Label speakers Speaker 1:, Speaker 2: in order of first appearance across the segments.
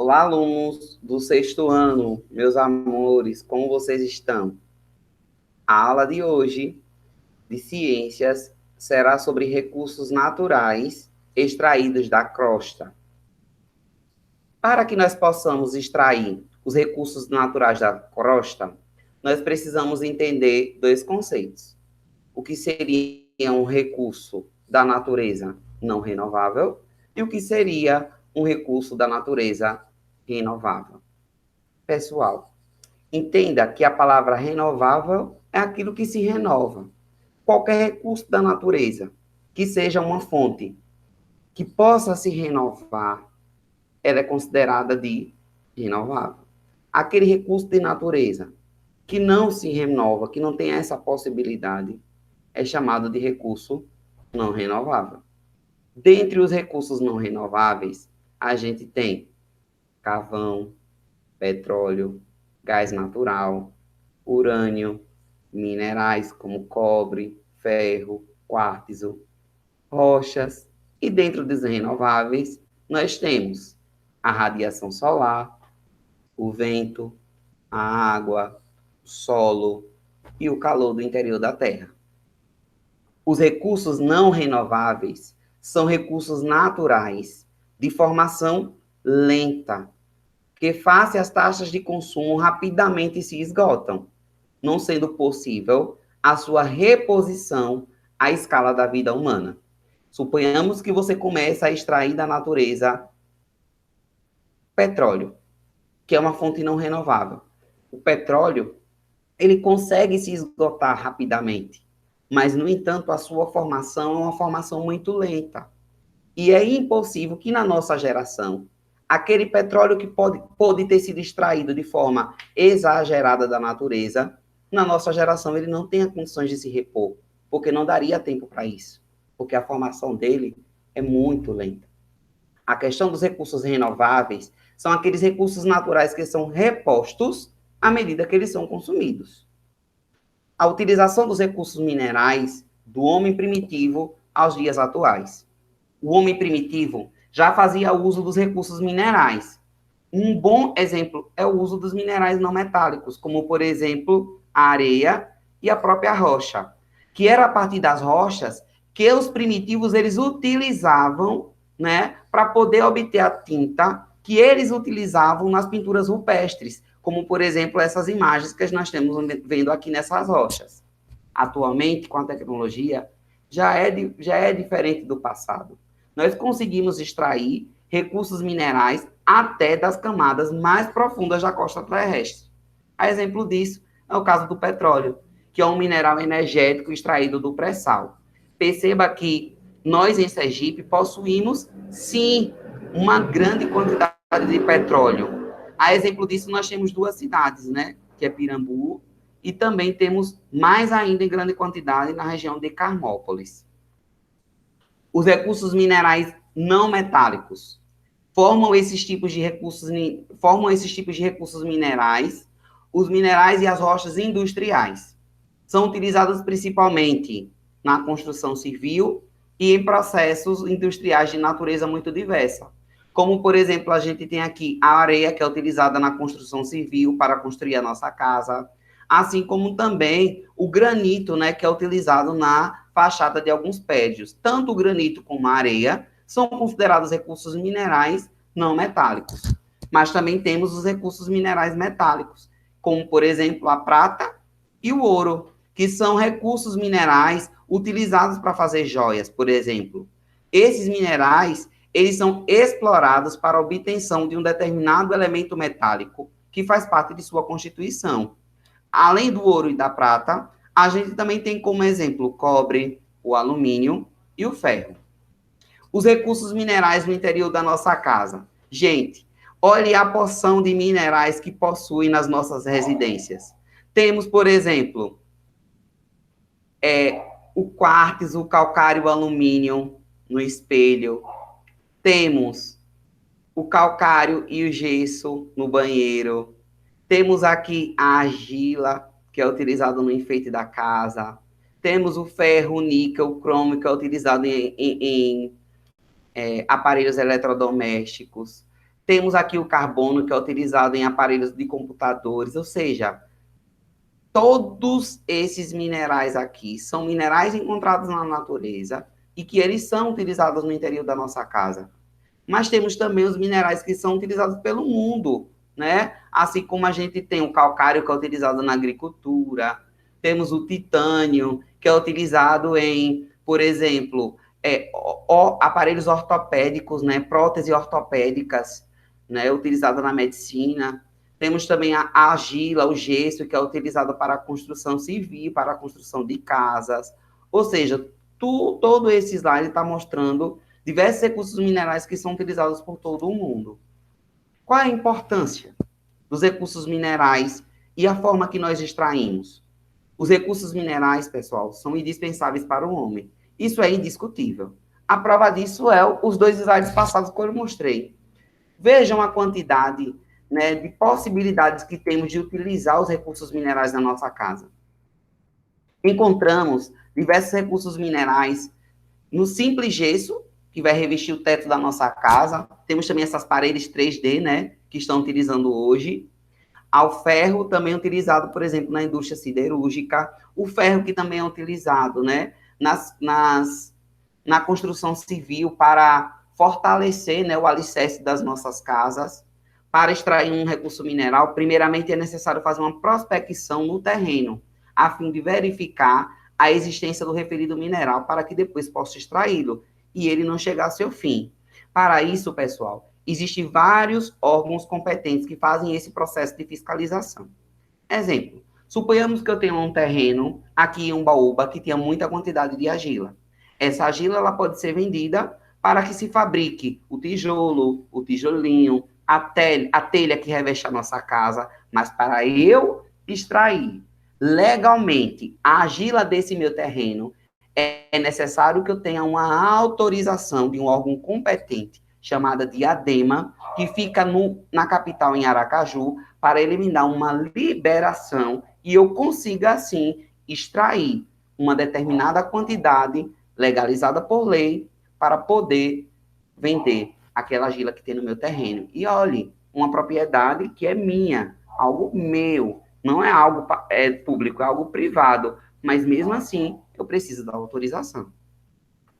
Speaker 1: Olá, alunos do sexto ano, meus amores, como vocês estão? A aula de hoje de ciências será sobre recursos naturais extraídos da crosta. Para que nós possamos extrair os recursos naturais da crosta, nós precisamos entender dois conceitos. O que seria um recurso da natureza não renovável e o que seria um recurso da natureza renovável. Pessoal, entenda que a palavra renovável é aquilo que se renova. Qualquer recurso da natureza que seja uma fonte que possa se renovar, ela é considerada de renovável. Aquele recurso de natureza que não se renova, que não tem essa possibilidade, é chamado de recurso não renovável. Dentre os recursos não renováveis, a gente tem carvão, petróleo, gás natural, urânio, minerais como cobre, ferro, quartzo, rochas, e dentro dos renováveis, nós temos a radiação solar, o vento, a água, o solo e o calor do interior da Terra. Os recursos não renováveis são recursos naturais, de formação lenta, que face às taxas de consumo rapidamente se esgotam, não sendo possível a sua reposição à escala da vida humana. Suponhamos que você comece a extrair da natureza petróleo, que é uma fonte não renovável. O petróleo, ele consegue se esgotar rapidamente, mas, no entanto, a sua formação é uma formação muito lenta. E é impossível que na nossa geração, aquele petróleo que pode ter sido extraído de forma exagerada da natureza, na nossa geração ele não tenha condições de se repor, porque não daria tempo para isso, porque a formação dele é muito lenta. A questão dos recursos renováveis são aqueles recursos naturais que são repostos à medida que eles são consumidos. A utilização dos recursos minerais do homem primitivo aos dias atuais. O homem primitivo já fazia uso dos recursos minerais. Um bom exemplo é o uso dos minerais não metálicos, como, por exemplo, a areia e a própria rocha, que era a partir das rochas que os primitivos eles utilizavam, né, para poder obter a tinta que eles utilizavam nas pinturas rupestres, como, por exemplo, essas imagens que nós estamos vendo aqui nessas rochas. Atualmente, com a tecnologia, já é diferente do passado. Nós conseguimos extrair recursos minerais até das camadas mais profundas da costa terrestre. A exemplo disso é o caso do petróleo, que é um mineral energético extraído do pré-sal. Perceba que nós, em Sergipe, possuímos, sim, uma grande quantidade de petróleo. A exemplo disso, nós temos duas cidades, né? Que é Pirambu, e também temos mais ainda em grande quantidade na região de Carmópolis. Os recursos minerais não metálicos formam esses tipos de recursos minerais, os minerais e as rochas industriais. São utilizados principalmente na construção civil e em processos industriais de natureza muito diversa. Como, por exemplo, a gente tem aqui a areia, que é utilizada na construção civil para construir a nossa casa, assim como também o granito, né, que é utilizado na fachada de alguns prédios. Tanto o granito como a areia são considerados recursos minerais não metálicos. Mas também temos os recursos minerais metálicos, como, por exemplo, a prata e o ouro, que são recursos minerais utilizados para fazer joias, por exemplo. Esses minerais, eles são explorados para a obtenção de um determinado elemento metálico que faz parte de sua constituição. Além do ouro e da prata, a gente também tem como exemplo o cobre, o alumínio e o ferro. Os recursos minerais no interior da nossa casa. Gente, olhe a porção de minerais que possui nas nossas residências. Temos, por exemplo, o quartzo, o calcário, o alumínio no espelho. Temos o calcário e o gesso no banheiro. Temos aqui a argila, que é utilizado no enfeite da casa. Temos o ferro, o níquel, o cromo, que é utilizado em aparelhos eletrodomésticos. Temos aqui o carbono, que é utilizado em aparelhos de computadores, ou seja, todos esses minerais aqui são minerais encontrados na natureza e que eles são utilizados no interior da nossa casa. Mas temos também os minerais que são utilizados pelo mundo, né? Assim como a gente tem o calcário, que é utilizado na agricultura, temos o titânio, que é utilizado em, por exemplo, aparelhos ortopédicos, né? Próteses ortopédicas, né? Utilizada na medicina. Temos também a argila, o gesso, que é utilizado para a construção civil, para a construção de casas. Ou seja, todo esse slide está mostrando diversos recursos minerais que são utilizados por todo o mundo. Qual é a importância dos recursos minerais e a forma que nós extraímos? Os recursos minerais, pessoal, são indispensáveis para o homem. Isso é indiscutível. A prova disso é os 2 slides passados que eu mostrei. Vejam a quantidade, né, de possibilidades que temos de utilizar os recursos minerais na nossa casa. Encontramos diversos recursos minerais no simples gesso, que vai revestir o teto da nossa casa. Temos também essas paredes 3D, né, que estão utilizando hoje. Ao ferro, também utilizado, por exemplo, na indústria siderúrgica. O ferro que também é utilizado, né, na construção civil para fortalecer, né, o alicerce das nossas casas. Para extrair um recurso mineral, primeiramente é necessário fazer uma prospecção no terreno, a fim de verificar a existência do referido mineral para que depois possa extraí-lo e ele não chegar ao seu fim. Para isso, pessoal, existem vários órgãos competentes que fazem esse processo de fiscalização. Exemplo, suponhamos que eu tenho um terreno aqui em Umbaúba que tenha muita quantidade de argila. Essa argila ela pode ser vendida para que se fabrique o tijolo, o tijolinho, a telha que reveste a nossa casa, mas para eu extrair legalmente a argila desse meu terreno, é necessário que eu tenha uma autorização de um órgão competente, chamada de ADEMA, que fica na capital, em Aracaju, para ele me dar uma liberação e eu consiga, assim, extrair uma determinada quantidade legalizada por lei para poder vender aquela argila que tem no meu terreno. E olhe, uma propriedade que é minha, algo meu, não é algo público, é algo privado, mas mesmo assim eu preciso da autorização.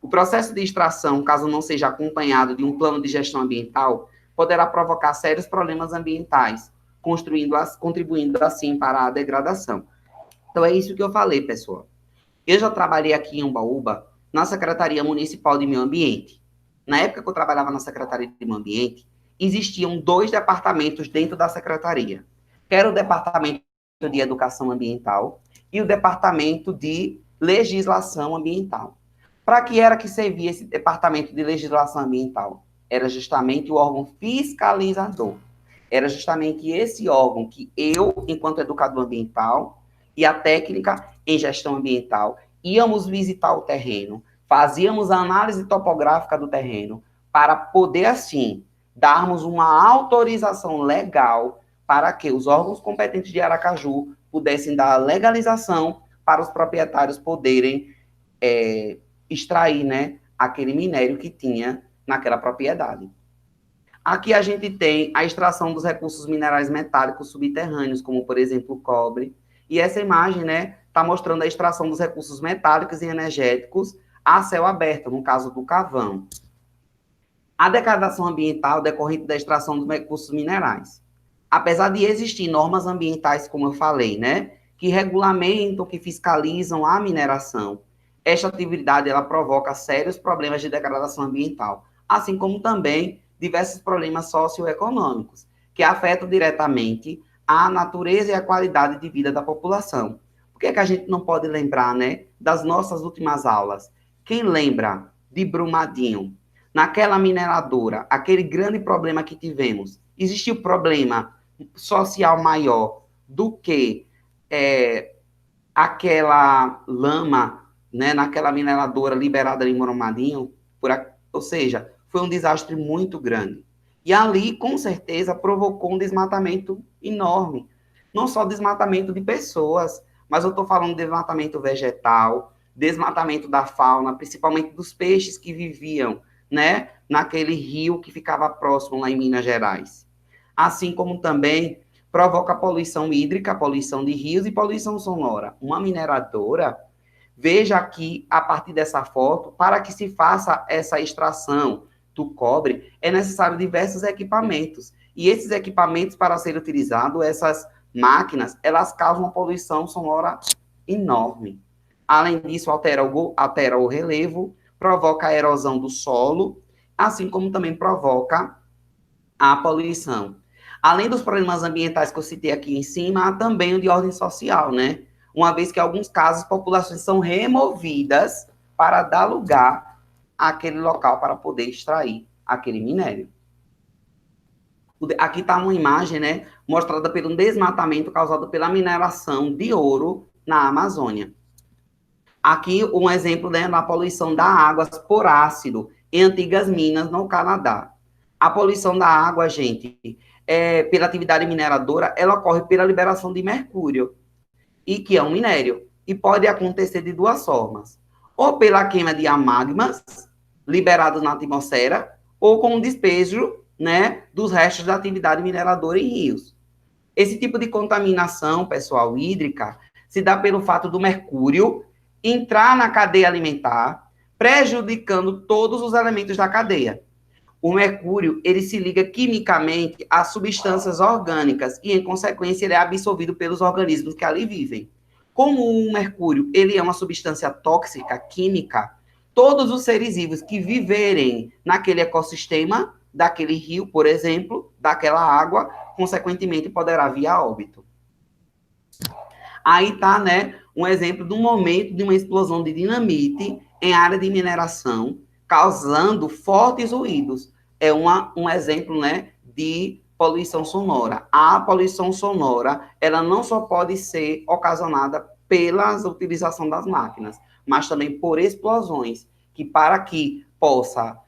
Speaker 1: O processo de extração, caso não seja acompanhado de um plano de gestão ambiental, poderá provocar sérios problemas ambientais, contribuindo assim para a degradação. Então é isso que eu falei, pessoal. Eu já trabalhei aqui em Umbaúba, na Secretaria Municipal de Meio Ambiente. Na época que eu trabalhava na Secretaria de Meio Ambiente, existiam 2 departamentos dentro da secretaria, que era o Departamento de Educação Ambiental e o Departamento de Legislação Ambiental. Para que era que servia esse Departamento de Legislação Ambiental? Era justamente o órgão fiscalizador. Era justamente esse órgão que eu, enquanto educador ambiental, e a técnica em gestão ambiental, íamos visitar o terreno, fazíamos a análise topográfica do terreno, para poder, assim, darmos uma autorização legal para que os órgãos competentes de Aracaju pudessem dar a legalização para os proprietários poderem extrair, né, aquele minério que tinha naquela propriedade. Aqui a gente tem a extração dos recursos minerais metálicos subterrâneos, como, por exemplo, o cobre. E essa imagem, né, está mostrando a extração dos recursos metálicos e energéticos a céu aberto, no caso do carvão. A degradação ambiental decorrente da extração dos recursos minerais. Apesar de existir normas ambientais, como eu falei, né, que regulamentam, que fiscalizam a mineração, esta atividade ela provoca sérios problemas de degradação ambiental, assim como também diversos problemas socioeconômicos, que afetam diretamente a natureza e a qualidade de vida da população. Por que é que a gente não pode lembrar, né, das nossas últimas aulas? Quem lembra de Brumadinho? Naquela mineradora, aquele grande problema que tivemos, existiu problema social maior do que aquela lama, né, naquela mineradora liberada em Brumadinho? Ou seja, foi um desastre muito grande. E ali, com certeza, provocou um desmatamento enorme. Não só desmatamento de pessoas, mas eu estou falando de desmatamento vegetal, desmatamento da fauna, principalmente dos peixes que viviam né, naquele rio que ficava próximo lá em Minas Gerais. Assim como também provoca poluição hídrica, poluição de rios e poluição sonora. Uma mineradora, veja aqui, a partir dessa foto, para que se faça essa extração do cobre, é necessário diversos equipamentos. E esses equipamentos, para serem utilizados, essas máquinas, elas causam uma poluição sonora enorme. Além disso, altera o relevo, provoca a erosão do solo, assim como também provoca a poluição. Além dos problemas ambientais que eu citei aqui em cima, há também o de ordem social, né? Uma vez que, em alguns casos, populações são removidas para dar lugar àquele local para poder extrair aquele minério. Aqui está uma imagem, né, mostrada pelo desmatamento causado pela mineração de ouro na Amazônia. Aqui um exemplo, né, na poluição da água por ácido em antigas minas no Canadá. A poluição da água, gente, pela atividade mineradora, ela ocorre pela liberação de mercúrio, e que é um minério, e pode acontecer de duas formas: ou pela queima de amagmas liberados na atmosfera, ou com o despejo, né, dos restos da atividade mineradora em rios. Esse tipo de contaminação, pessoal, hídrica, se dá pelo fato do mercúrio entrar na cadeia alimentar, prejudicando todos os elementos da cadeia. O mercúrio, ele se liga quimicamente a substâncias orgânicas e, em consequência, ele é absorvido pelos organismos que ali vivem. Como o mercúrio, ele é uma substância tóxica, química, todos os seres vivos que viverem naquele ecossistema, daquele rio, por exemplo, daquela água, consequentemente, poderá vir a óbito. Aí está, né, um exemplo de um momento de uma explosão de dinamite em área de mineração, causando fortes ruídos. É um exemplo, né, de poluição sonora. A poluição sonora, ela não só pode ser ocasionada pela utilização das máquinas, mas também por explosões, que para que possa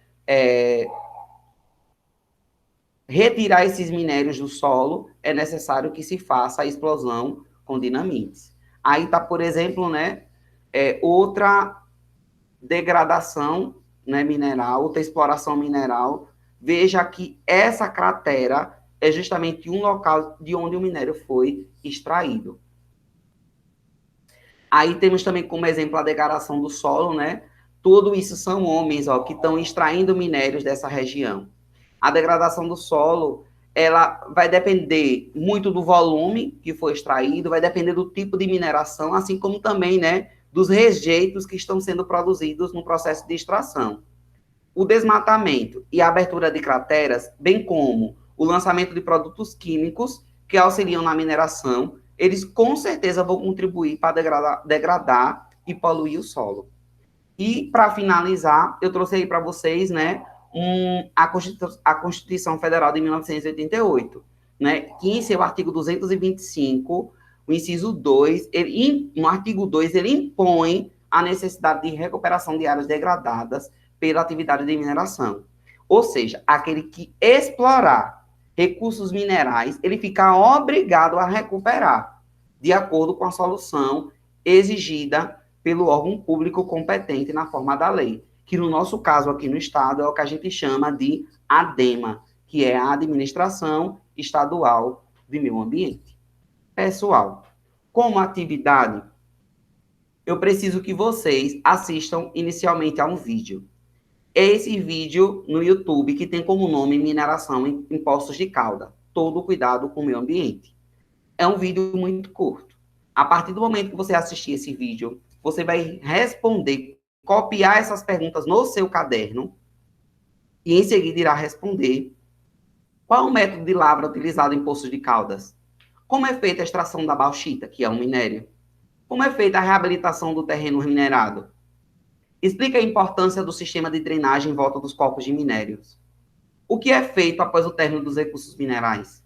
Speaker 1: retirar esses minérios do solo, é necessário que se faça a explosão com dinamites. Aí está, por exemplo, né, outra degradação, né, mineral, outra exploração mineral. Veja que essa cratera é justamente um local de onde o minério foi extraído. Aí temos também como exemplo a degradação do solo, né? Tudo isso são homens, ó, que estão extraindo minérios dessa região. A degradação do solo, ela vai depender muito do volume que foi extraído, vai depender do tipo de mineração, assim como também, né, dos rejeitos que estão sendo produzidos no processo de extração. O desmatamento e a abertura de crateras, bem como o lançamento de produtos químicos que auxiliam na mineração, eles com certeza vão contribuir para degradar e poluir o solo. E, para finalizar, eu trouxe aí para vocês, né, a Constituição Federal de 1988, né, que em seu artigo 225, o inciso 2, no artigo 2, ele impõe a necessidade de recuperação de áreas degradadas pela atividade de mineração. Ou seja, aquele que explorar recursos minerais, ele fica obrigado a recuperar, de acordo com a solução exigida pelo órgão público competente na forma da lei, que no nosso caso aqui no estado é o que a gente chama de ADEMA, que é a Administração Estadual de Meio Ambiente. Pessoal, como atividade, eu preciso que vocês assistam inicialmente a um vídeo. Esse vídeo no YouTube, que tem como nome Mineração em Poços de Calda, todo cuidado com o meio ambiente. É um vídeo muito curto. A partir do momento que você assistir esse vídeo, você vai responder, copiar essas perguntas no seu caderno e em seguida irá responder qual é o método de lavra utilizado em Poços de Caldas, como é feita a extração da bauxita, que é um minério, como é feita a reabilitação do terreno minerado. Explica a importância do sistema de drenagem em volta dos corpos de minérios. O que é feito após o término dos recursos minerais?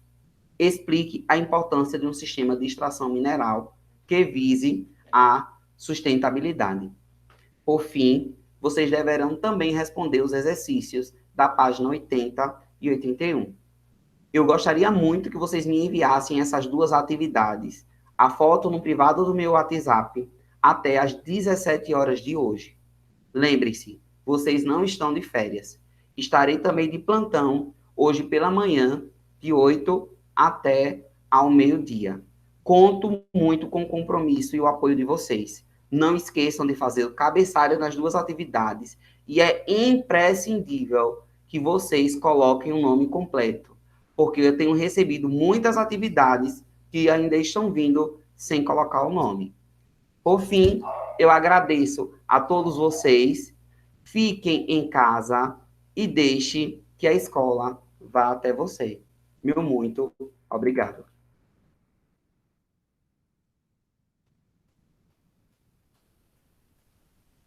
Speaker 1: Explique a importância de um sistema de extração mineral que vise a sustentabilidade. Por fim, vocês deverão também responder os exercícios da página 80 e 81. Eu gostaria muito que vocês me enviassem essas duas atividades, a foto no privado do meu WhatsApp, até às 17 horas de hoje. Lembre-se, vocês não estão de férias. Estarei também de plantão hoje pela manhã, de 8 até ao meio-dia. Conto muito com o compromisso e o apoio de vocês. Não esqueçam de fazer o cabeçalho nas duas atividades e é imprescindível que vocês coloquem o nome completo, porque eu tenho recebido muitas atividades que ainda estão vindo sem colocar o nome. Por fim, eu agradeço a todos vocês. Fiquem em casa e deixe que a escola vá até você. Meu muito obrigado.